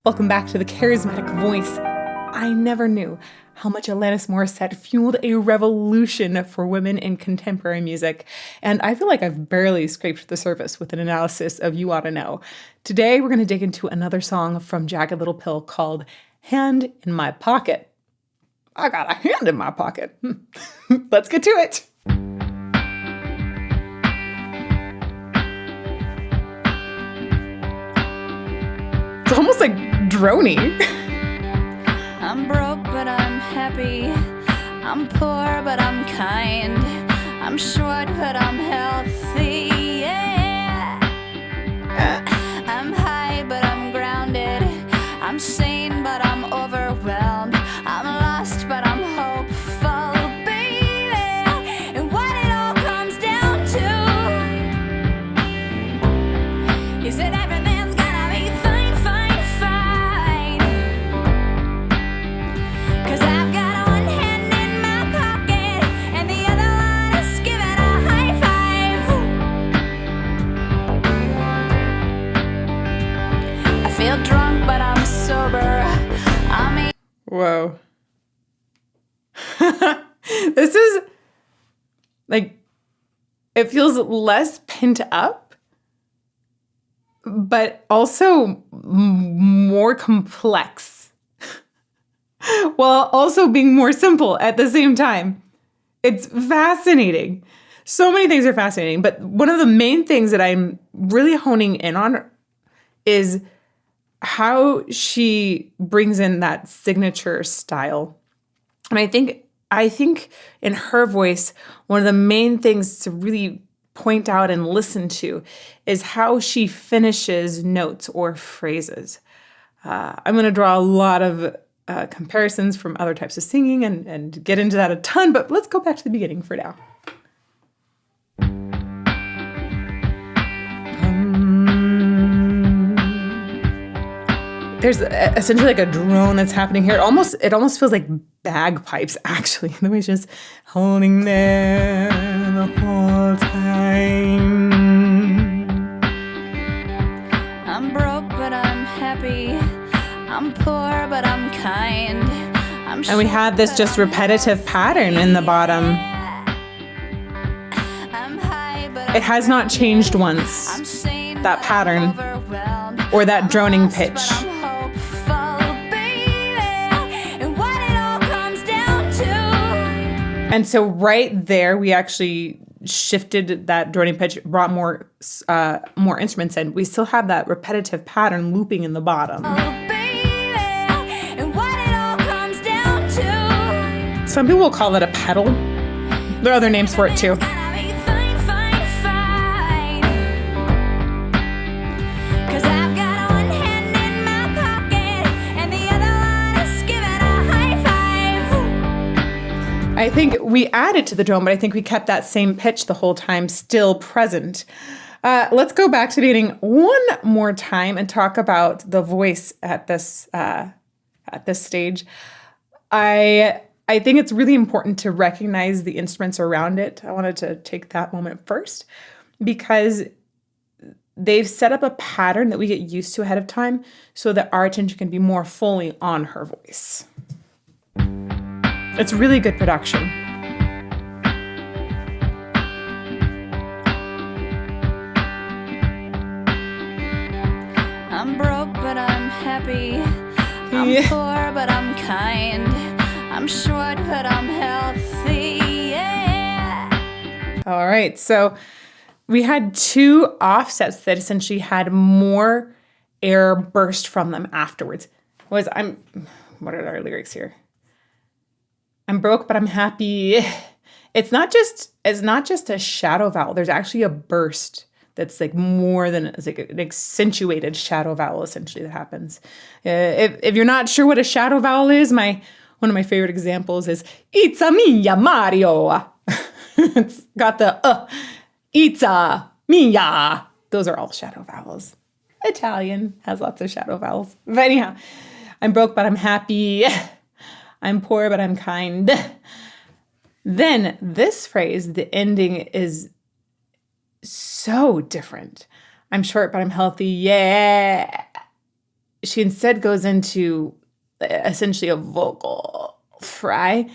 Welcome back to the Charismatic Voice. I never knew how much Alanis Morissette fueled a revolution for women in contemporary music, and I feel like I've barely scraped the surface with an analysis of You Oughta Know. Today, we're going to dig into another song from Jagged Little Pill called Hand in My Pocket. I got a hand in my pocket. Let's get to it. It's almost like droney. I'm broke, but I'm happy. I'm poor, but I'm kind. I'm short, but I'm healthy. Yeah. I'm high, but I'm grounded. I'm sane, but I'm overwhelmed. I'm lost, but I'm hopeful, baby. And what it all comes down to is that everything's gonna be fine, fine, fine. 'Cause I've got one hand in my pocket and the other one is giving a high five. I feel drunk, but I'm sober. Whoa. This is like, it feels less pent up, but also more complex, while also being more simple at the same time. It's fascinating. So many things are fascinating, but one of the main things that I'm really honing in on is how she brings in that signature style. And I think in her voice, one of the main things to really point out and listen to is how she finishes notes or phrases. I'm going to draw a lot of comparisons from other types of singing and get into that a ton, but let's go back to the beginning for now. There's essentially like a drone that's happening here. It almost feels like bagpipes, actually. The way it's just holding there the whole time. I'm broke, but I'm happy. I'm poor, but I'm kind. And we had this just repetitive pattern in the bottom. It has not changed once, that pattern, or that droning pitch. And so right there, we actually shifted that droning pitch, brought more instruments in. We still have that repetitive pattern looping in the bottom. Some people will call it a pedal. There are other names for it too. I think we added to the drone, but I think we kept that same pitch the whole time, still present. Let's go back to the beginning one more time and talk about the voice at this stage. I think it's really important to recognize the instruments around it. I wanted to take that moment first because they've set up a pattern that we get used to ahead of time so that our attention can be more fully on her voice. It's really good production. I'm broke, but I'm happy. I'm poor, but I'm kind. I'm short, but I'm healthy. Yeah. All right, so we had two offsets that essentially had more air burst from them afterwards. What are our lyrics here? I'm broke, but I'm happy. It's not just a shadow vowel. There's actually a burst that's like more than, it's like an accentuated shadow vowel essentially that happens. If you're not sure what a shadow vowel is, one of my favorite examples is "It's a mia Mario." It's got the "It's a mia." Those are all shadow vowels. Italian has lots of shadow vowels. But anyhow, I'm broke, but I'm happy. I'm poor, but I'm kind. Then this phrase, the ending is so different. I'm short, but I'm healthy. Yeah. she instead goes into essentially a vocal fry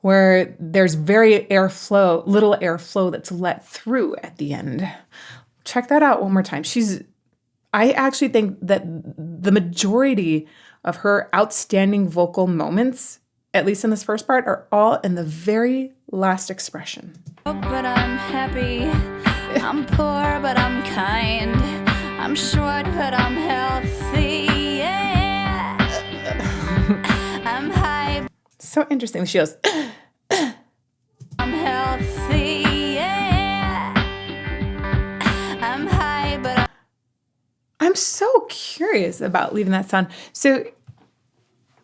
where there's very little airflow that's let through at the end. Check that out one more time. I actually think that the majority of her outstanding vocal moments, at least in this first part, are all in the very last expression. But I'm happy. I'm poor, but I'm kind. I'm short, but I'm healthy. Yeah. I'm high. So interesting. She goes, I'm healthy. Yeah. I'm high, but I'm so curious about leaving that sound. So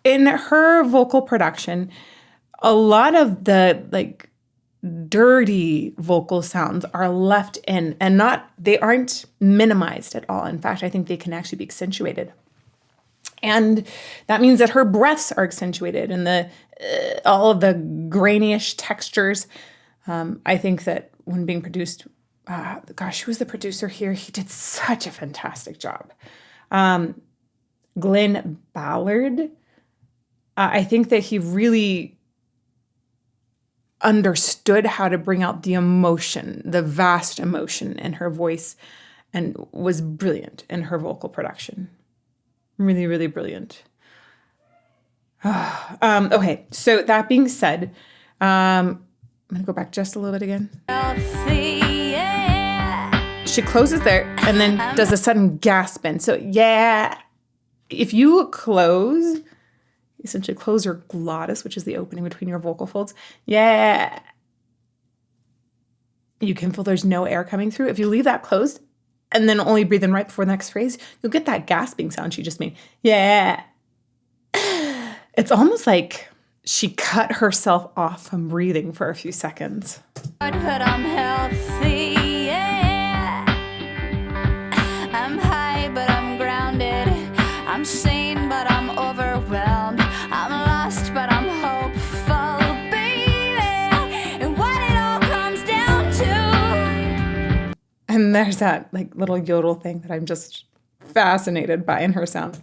in her vocal production, a lot of the like dirty vocal sounds are left in and they aren't minimized at all. In fact, I think they can actually be accentuated. And that means that her breaths are accentuated and all of the grainyish textures. I think that when being produced, who was the producer here? He did such a fantastic job. Glenn Ballard, I think that he really understood how to bring out the emotion, the vast emotion in her voice, and was brilliant in her vocal production. Really, really brilliant. Okay, so that being said, I'm going to go back just a little bit again. healthy. Yeah. She closes there and then does a sudden gasp in. So, yeah, if you essentially close your glottis, which is the opening between your vocal folds, yeah, you can feel there's no air coming through. If you leave that closed and then only breathe in right before the next phrase, you'll get that gasping sound she just made. Yeah. It's almost like she cut herself off from breathing for a few seconds. But I'm healthy. Yeah. I'm high, but I'm grounded. I'm sane, but I'm overwhelmed. I'm lost, but I'm hopeful, baby. And what it all comes down to. And there's that like little yodel thing that I'm just fascinated by in her sound.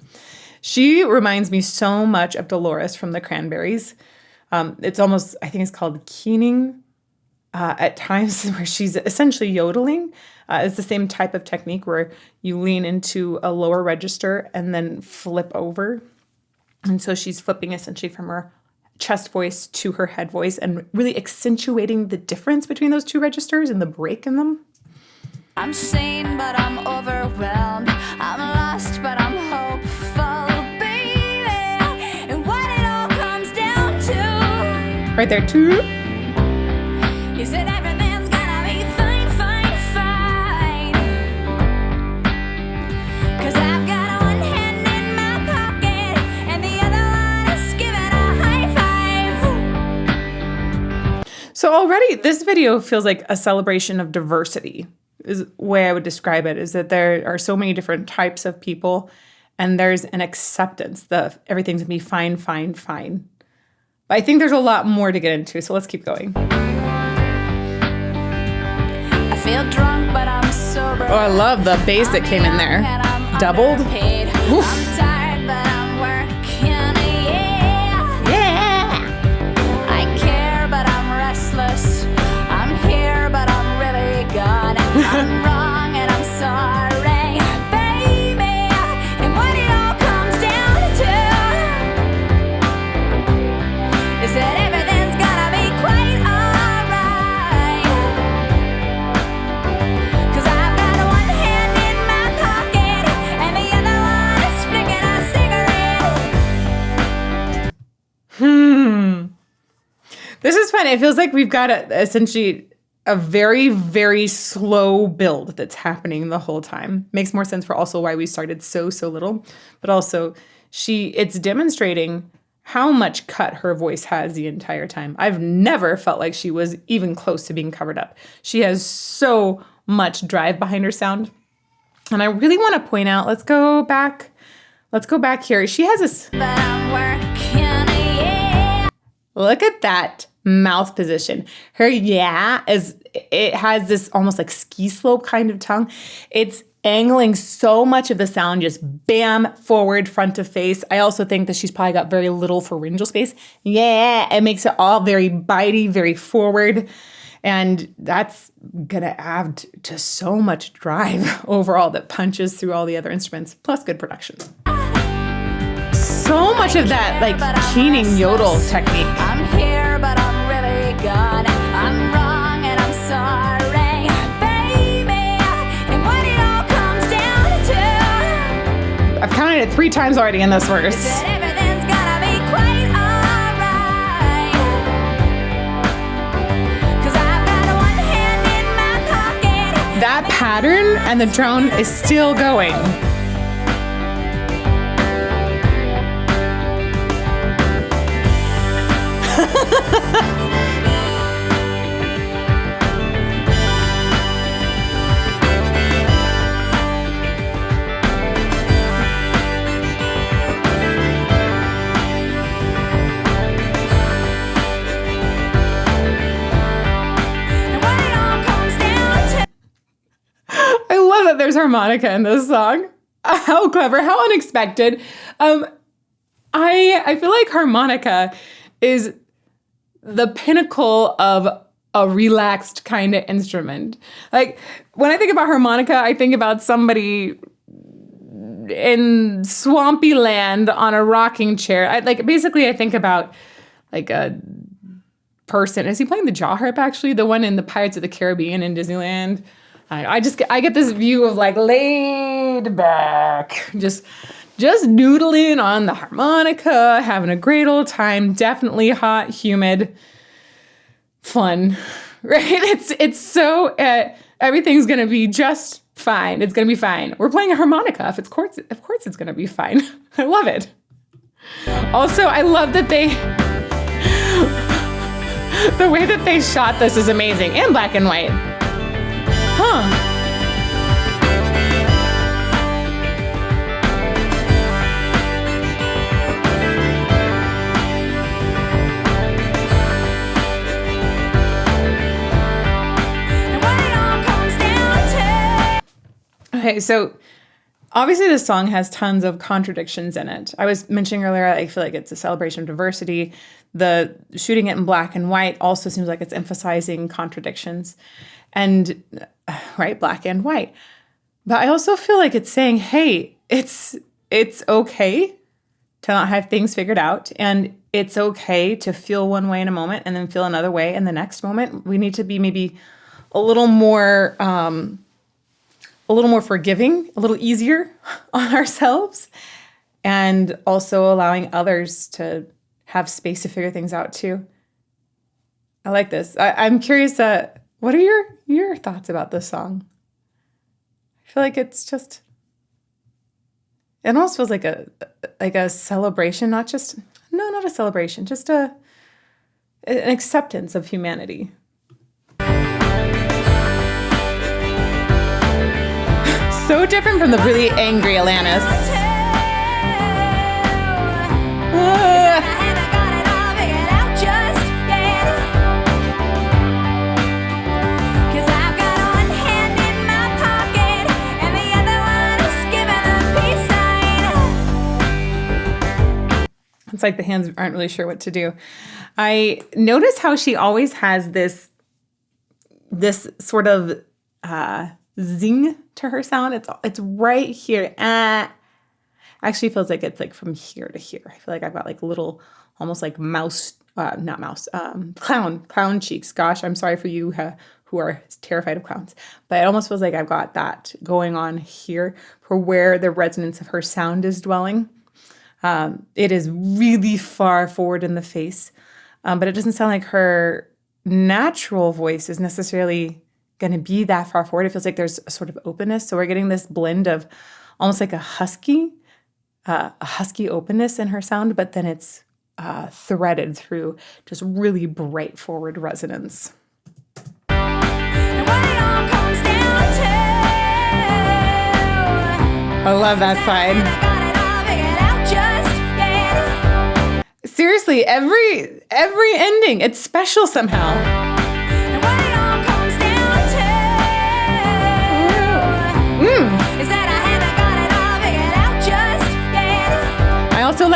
She reminds me so much of Dolores from the Cranberries. It's almost, I think it's called keening at times, where she's essentially yodeling. It's the same type of technique where you lean into a lower register and then flip over. And so she's flipping essentially from her chest voice to her head voice and really accentuating the difference between those two registers and the break in them. I'm sane, but I'm overwhelmed. I'm lost, but I'm hopeful, baby. And what it all comes down to. Right there, too. You said everything's gonna be fine, fine, fine. 'Cause I've got one hand in my pocket and the other one is giving a high five. So already this video feels like a celebration of diversity, is the way I would describe it, is that there are so many different types of people and there's an acceptance that everything's gonna be fine, fine, fine. But I think there's a lot more to get into, so let's keep going. I feel drunk, but I'm sober. Oh, I love the bass that came in there. Doubled. Underpaid. Oof. I'm tired, but I'm working. Yeah. Yeah. I care, but I'm restless. I'm here, but I'm really gone. I'm wrong, and I'm sorry, baby. And what it all comes down to is that everything's gonna be quite alright. 'Cause I've got one hand in my pocket and the other one is flicking a cigarette. This is fun. It feels like we've got essentially a very, very slow build that's happening the whole time. Makes more sense for also why we started so little, but also it's demonstrating how much cut her voice has the entire time. I've never felt like she was even close to being covered up. She has so much drive behind her sound. And I really want to point out, let's go back here. She has this, But I'm working, yeah. look at that mouth position. Her it has this almost like ski slope kind of tongue. It's angling so much of the sound just bam, forward, front to face. I also think that she's probably got very little pharyngeal space. Yeah, it makes it all very bitey, very forward. And that's going to add to so much drive overall that punches through all the other instruments, plus good production. So much of that, like, keening yodel technique. I'm here, but I'm really gone. I'm wrong and I'm sorry, baby. And when it all comes down to, I've counted it 3 times already in this verse. that everything's gonna be quite alright. 'Cause I've got one hand in my pocket. That pattern and the drone is still going. And when it all comes down to, I love that there's harmonica in this song. How clever, how unexpected. I feel like harmonica is the pinnacle of a relaxed kind of instrument. Like, when I think about harmonica, I think about somebody in swampy land on a rocking chair. I think about like a person. Is he playing the jaw harp, actually? The one in the Pirates of the Caribbean in Disneyland? I get this view of like laid back, just noodling on the harmonica, having a great old time. Definitely hot, humid, fun, right? It's so everything's gonna be just fine. It's gonna be fine. We're playing a harmonica. Of course it's gonna be fine. I love it. Also, I love that the way that they shot this is amazing, and black and white. Huh. and when it all comes down to, Okay, so obviously this song has tons of contradictions in it. I was mentioning earlier, I feel like it's a celebration of diversity. The shooting it in black and white also seems like it's emphasizing contradictions. And, right, black and white. But I also feel like it's saying, hey, it's okay to not have things figured out. And it's okay to feel one way in a moment and then feel another way in the next moment. We need to be maybe a little more forgiving, a little easier on ourselves, and also allowing others to have space to figure things out too. I like this. I'm curious, what are your thoughts about this song? I feel like it's just, it almost feels like a celebration, not a celebration, just an acceptance of humanity. So different from the really angry Alanis. I haven't got it all figured out just yet. 'Cause I've got one hand in my pocket and the other one is giving a peace sign. It's like the hands aren't really sure what to do. I notice how she always has this sort of zing to her sound. It's right here. Actually feels like it's like from here to here. I feel like I've got like little, almost like clown cheeks. Gosh, I'm sorry for you who are terrified of clowns. But it almost feels like I've got that going on here for where the resonance of her sound is dwelling. It is really far forward in the face, but it doesn't sound like her natural voice is necessarily going to be that far forward. It feels like there's a sort of openness. So we're getting this blend of almost like a husky openness in her sound, but then it's threaded through just really bright forward resonance. And when it all comes down to, I love that side. I got it all figured out just yet. Seriously, every ending, it's special somehow. And when it all comes down to,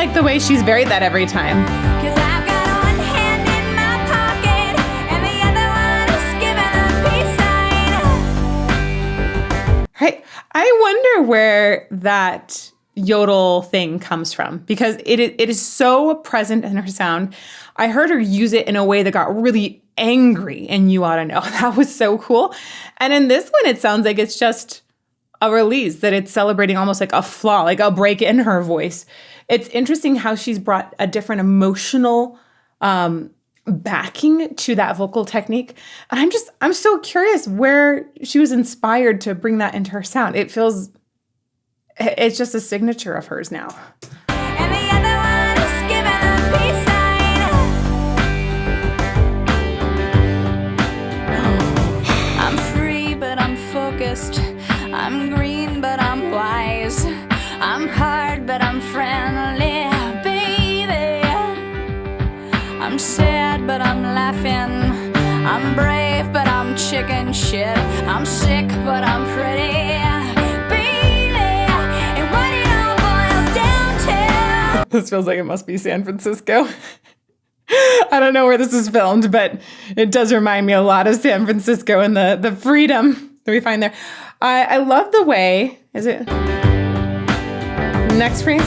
like the way she's varied that every time. 'Cause I've got one hand in my pocket and the other one is giving a peace sign. Right? I wonder where that yodel thing comes from because it is so present in her sound. I heard her use it in a way that got really angry, and you ought to know. That was so cool. And in this one, it sounds like it's just a release, that it's celebrating almost like a flaw, like a break in her voice. It's interesting how she's brought a different emotional backing to that vocal technique. And I'm so curious where she was inspired to bring that into her sound. It's just a signature of hers now. And the other one is giving a peace sign. I'm free, but I'm focused. I'm green, but I'm wise. I'm hard, but I'm friendly, baby. I'm sad, but I'm laughing. I'm brave, but I'm chicken shit. I'm sick, but I'm pretty, baby. And what it all boils down to. This feels like it must be San Francisco. I don't know where this is filmed, but it does remind me a lot of San Francisco and the freedom that we find there. I love the way, is it next phrase?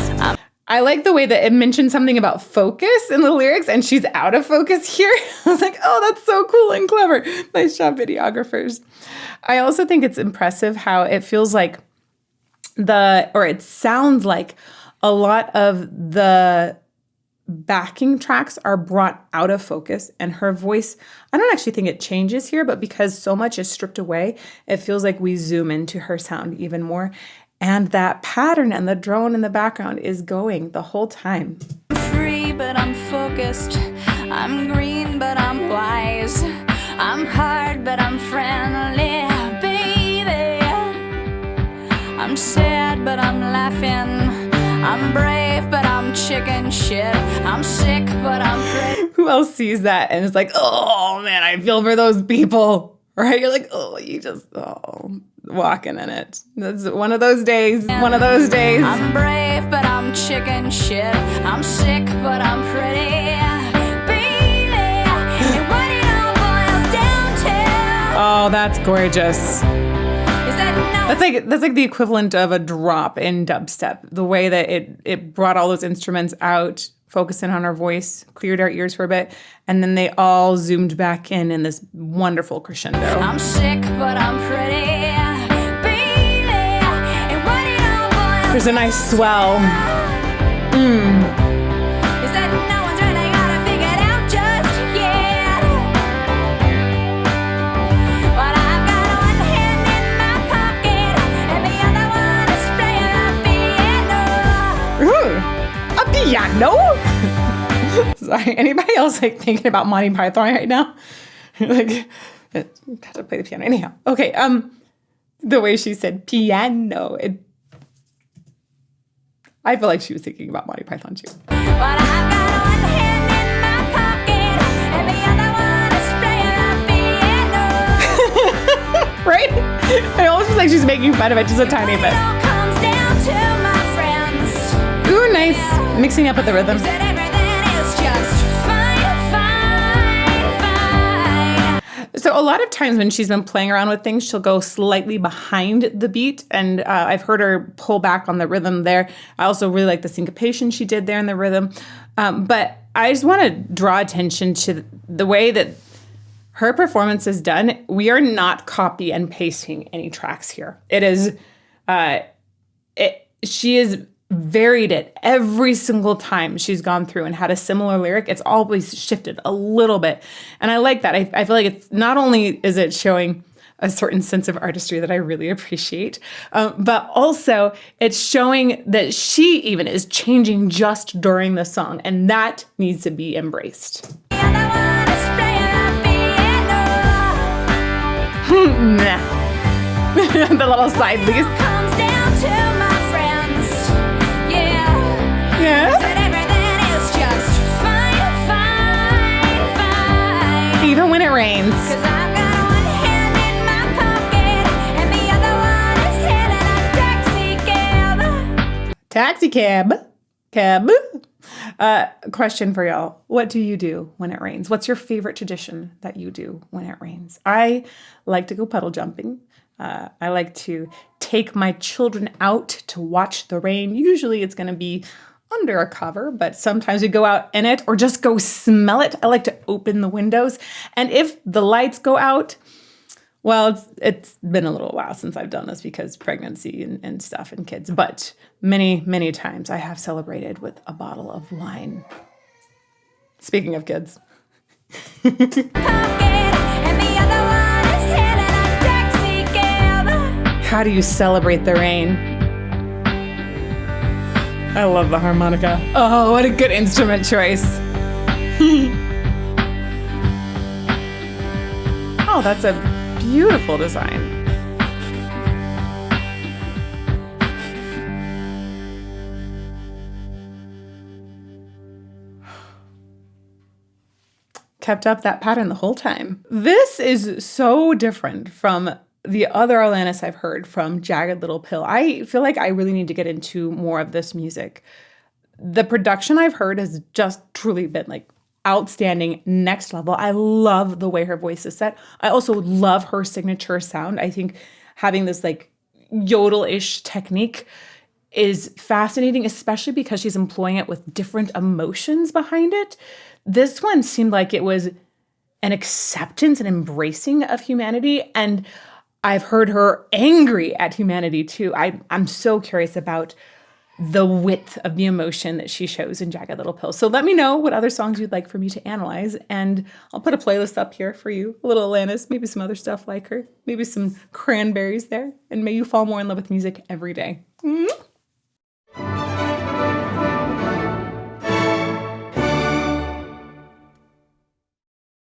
I like the way that it mentioned something about focus in the lyrics, and she's out of focus here. I was like, oh, that's so cool and clever. Nice job, videographers. I also think it's impressive how it feels like it sounds like a lot of the backing tracks are brought out of focus, and her voice, I don't actually think it changes here, but because so much is stripped away, it feels like we zoom into her sound even more. And that pattern and the drone in the background is going the whole time. I'm free, but I'm focused. I'm green, but I'm wise. I'm hard, but I'm friendly, baby. I'm sad, but I'm laughing. I'm brave, but I'm chicken shit. I'm sick, but I'm pretty. Who else sees that and is like, oh man, I feel for those people, right? You're like, walking in it. That's one of those days. One of those days. I'm brave, but I'm chicken shit. I'm sick, but I'm pretty, baby. And what it all boils down to. Oh, that's gorgeous. Is that no. That's like the equivalent of a drop in dubstep. The way that it brought all those instruments out, focusing on her voice, cleared our ears for a bit, and then they all zoomed back in this wonderful crescendo. I'm sick, but I'm pretty, baby. And what it all boils. There's a nice swell. Is that no one's really got it figured out just yet? But I've got one hand in my pocket and the other one is playing a piano. Ooh, a piano? Sorry, anybody else like thinking about Monty Python right now? Like, got to play the piano. Anyhow, okay. The way she said piano, I feel like she was thinking about Monty Python too. But I've got one hand in my pocket and the other one is playing a piano. Right? I almost feel like she's making fun of it just a tiny bit. It all comes down to my friends. Ooh, nice. Mixing up with the rhythm. That everything is just fine. So a lot of times when she's been playing around with things, she'll go slightly behind the beat. And I've heard her pull back on the rhythm there. I also really like the syncopation she did there in the rhythm. But I just want to draw attention to the way that her performance is done. We are not copy and pasting any tracks here. It is, she is varied it every single time she's gone through and had a similar lyric. It's always shifted a little bit. And I like that. I feel like it's not only is it showing a certain sense of artistry that I really appreciate, but also it's showing that she even is changing just during the song. And that needs to be embraced. The other one is playing a piano. Nah. The little side lease. Comes down to my friends. Yeah. Yeah. That everything is just fine. Even when it rains. 'Cause I've got one hand in my pocket and the other one is hailing a taxi cab. Taxi cab. Cab. Question for y'all. What do you do when it rains? What's your favorite tradition that you do when it rains? I like to go puddle jumping. I like to take my children out to watch the rain. Usually it's going to be under a cover, but sometimes we go out in it or just go smell it. I like to open the windows. And if the lights go out, well, it's been a little while since I've done this because pregnancy and stuff and kids, but many, many times I have celebrated with a bottle of wine. Speaking of kids. How do you celebrate the rain? I love the harmonica. Oh, what a good instrument choice. Oh, that's a beautiful design. Kept up that pattern the whole time. This is so different from the other Alanis I've heard from Jagged Little Pill. I feel like I really need to get into more of this music. The production I've heard has just truly been like outstanding, next level. I love the way her voice is set. I also love her signature sound. I think having this like yodel-ish technique is fascinating, especially because she's employing it with different emotions behind it. This one seemed like it was an acceptance and embracing of humanity, and I've heard her angry at humanity too. I'm so curious about the width of the emotion that she shows in Jagged Little Pill. So let me know what other songs you'd like for me to analyze, and I'll put a playlist up here for you. A little Alanis, maybe some other stuff like her, maybe some cranberries there, and may you fall more in love with music every day. Mm-hmm.